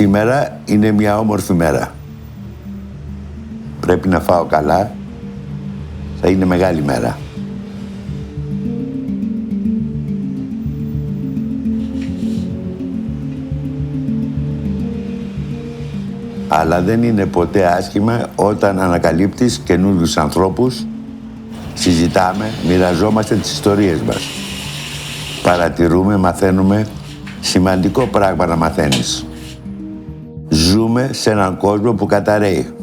Σήμερα είναι μια όμορφη μέρα. Πρέπει να φάω καλά. Θα είναι μεγάλη μέρα. Αλλά δεν είναι ποτέ άσχημα όταν ανακαλύπτεις καινούριους ανθρώπους, συζητάμε, μοιραζόμαστε τις ιστορίες μας. Παρατηρούμε, μαθαίνουμε, σημαντικό πράγμα να μαθαίνεις. Ζούμε σε έναν κόσμο που καταραίει,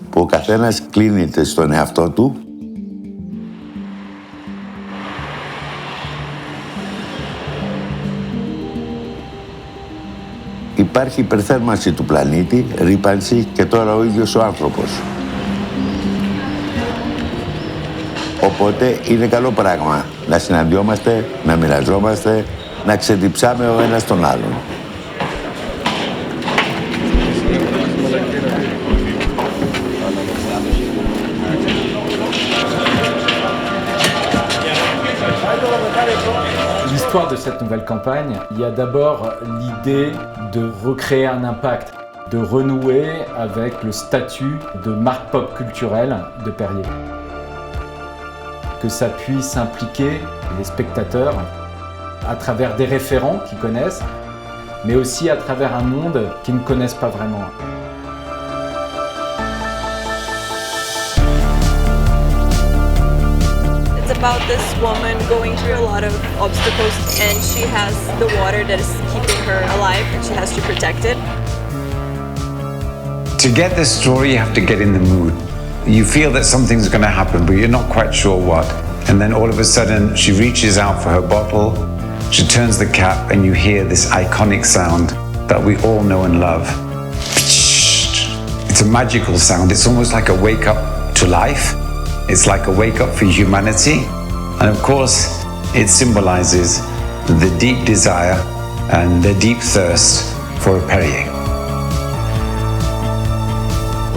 που ο καθένας κλείνεται στον εαυτό του. Υπάρχει υπερθέρμανση του πλανήτη, ρύπανση και τώρα ο ίδιος ο άνθρωπος. Οπότε είναι καλό πράγμα να συναντιόμαστε, να μοιραζόμαστε, να ξεδιψάμε ο ένας τον άλλον. L'histoire de cette nouvelle campagne, il y a d'abord l'idée de recréer un impact, de renouer avec le statut de marque pop culturelle de Perrier. Que ça puisse impliquer les spectateurs à travers des référents qu'ils connaissent, mais aussi à travers un monde qu'ils ne connaissent pas vraiment. It's about this woman going through a lot of obstacles and she has the water that is keeping her alive and she has to protect it. To get this story, you have to get in the mood. You feel that something's going to happen, but you're not quite sure what. And then all of a sudden, she reaches out for her bottle, she turns the cap, and you hear this iconic sound that we all know and love. It's a magical sound. It's almost like a wake up to life. It's like a wake up for humanity. And of course, it symbolizes the deep desire and the deep thirst for a Perrier.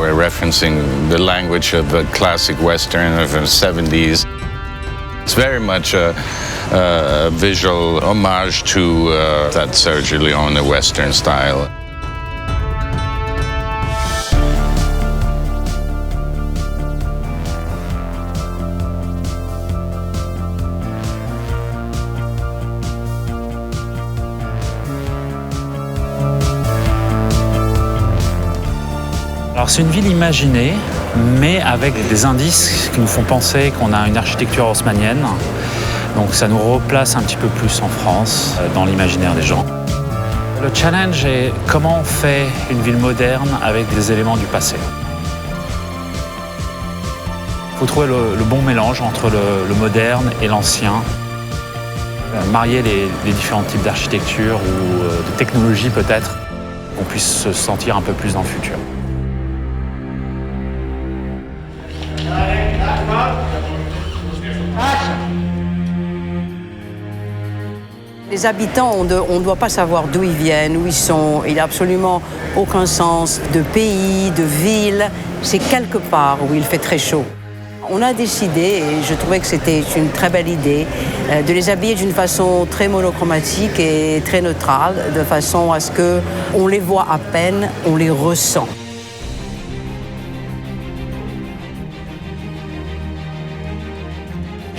We're referencing the language of the classic Western of the 70s. It's very much a visual homage to that Sergio Leone Western style. Alors c'est une ville imaginée, mais avec des indices qui nous font penser qu'on a une architecture haussmannienne. Donc ça nous replace un petit peu plus en France, dans l'imaginaire des gens. Le challenge est comment on fait une ville moderne avec des éléments du passé. Il faut trouver le bon mélange entre le moderne et l'ancien. Marier les différents types d'architecture ou de technologie peut-être, qu'on puisse se sentir un peu plus dans le futur. Les habitants, on ne doit pas savoir d'où ils viennent, où ils sont. Il n'y a absolument aucun sens de pays, de ville. C'est quelque part où il fait très chaud. On a décidé, et je trouvais que c'était une très belle idée, de les habiller d'une façon très monochromatique et très neutrale, de façon à ce qu'on les voit à peine, on les ressent.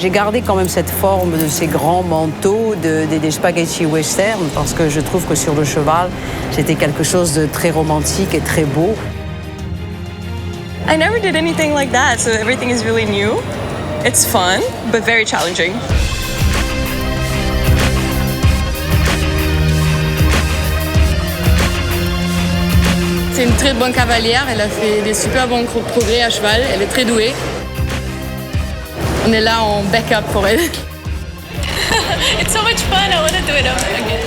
J'ai gardé quand même cette forme de ces grands manteaux, des spaghettis western, parce que je trouve que sur le cheval, c'était quelque chose de très romantique et très beau. I never did anything like that, so everything is really new. It's fun, but very challenging. C'est une très bonne cavalière, elle a fait des super bons progrès à cheval, elle est très douée. On est là en backup pour elle. It's so much fun, I want to do it again.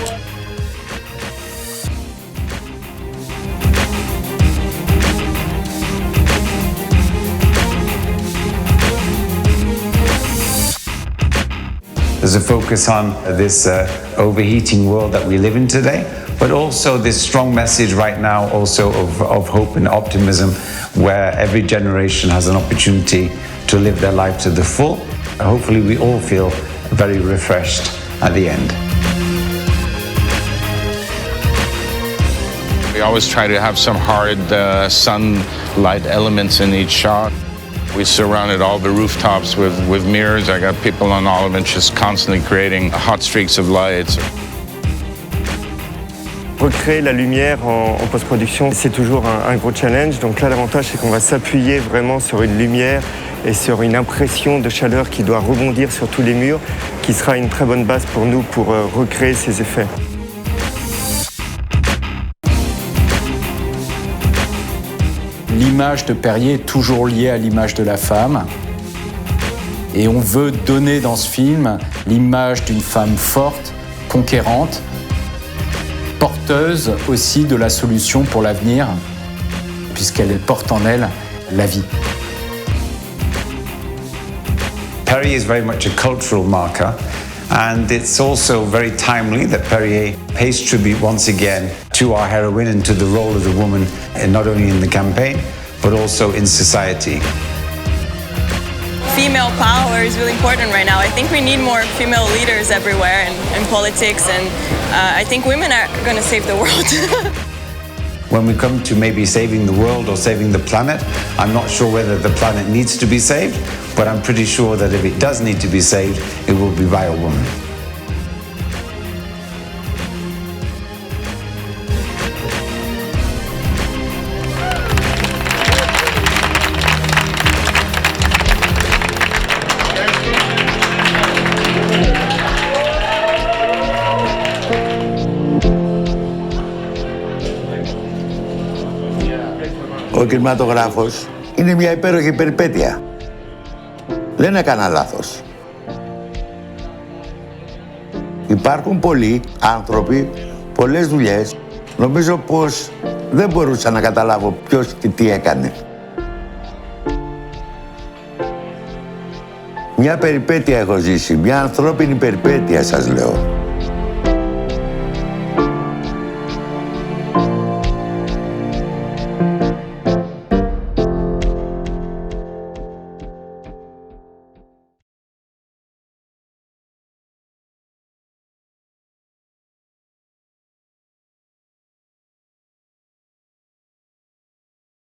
There's a focus on this overheating world that we live in today, but also this strong message right now also of hope and optimism, where every generation has an opportunity to live their life to the full. Hopefully we all feel very refreshed at the end. We always try to have some hard sunlight elements in each shot. We surrounded all the rooftops with mirrors. I got people on all of them just constantly creating hot streaks of lights. Recréer la lumière en post-production, c'est toujours un gros challenge. Donc là, l'avantage, c'est qu'on va s'appuyer vraiment sur une lumière et sur une impression de chaleur qui doit rebondir sur tous les murs, qui sera une très bonne base pour nous pour recréer ces effets. L'image de Perrier est toujours liée à l'image de la femme. Et on veut donner dans ce film l'image d'une femme forte, conquérante, porteuse aussi de la solution pour l'avenir, puisqu'elle porte en elle la vie. Perrier is very much a cultural marker, and it's also very timely that Perrier pays tribute once again to our heroine and to the role of the woman, not only in the campaign, but also in society. Female power is really important right now. I think we need more female leaders everywhere in politics, and I think women are going to save the world. When we come to maybe saving the world or saving the planet, I'm not sure whether the planet needs to be saved, but I'm pretty sure that if it does need to be saved, it will be by a woman. Ο κινηματογράφος είναι μια υπέροχη περιπέτεια. Δεν έκανα λάθος. Υπάρχουν πολλοί άνθρωποι, πολλές δουλειές. Νομίζω πως δεν μπορούσα να καταλάβω ποιος και τι έκανε. Μια περιπέτεια έχω ζήσει, μια ανθρώπινη περιπέτεια σας λέω.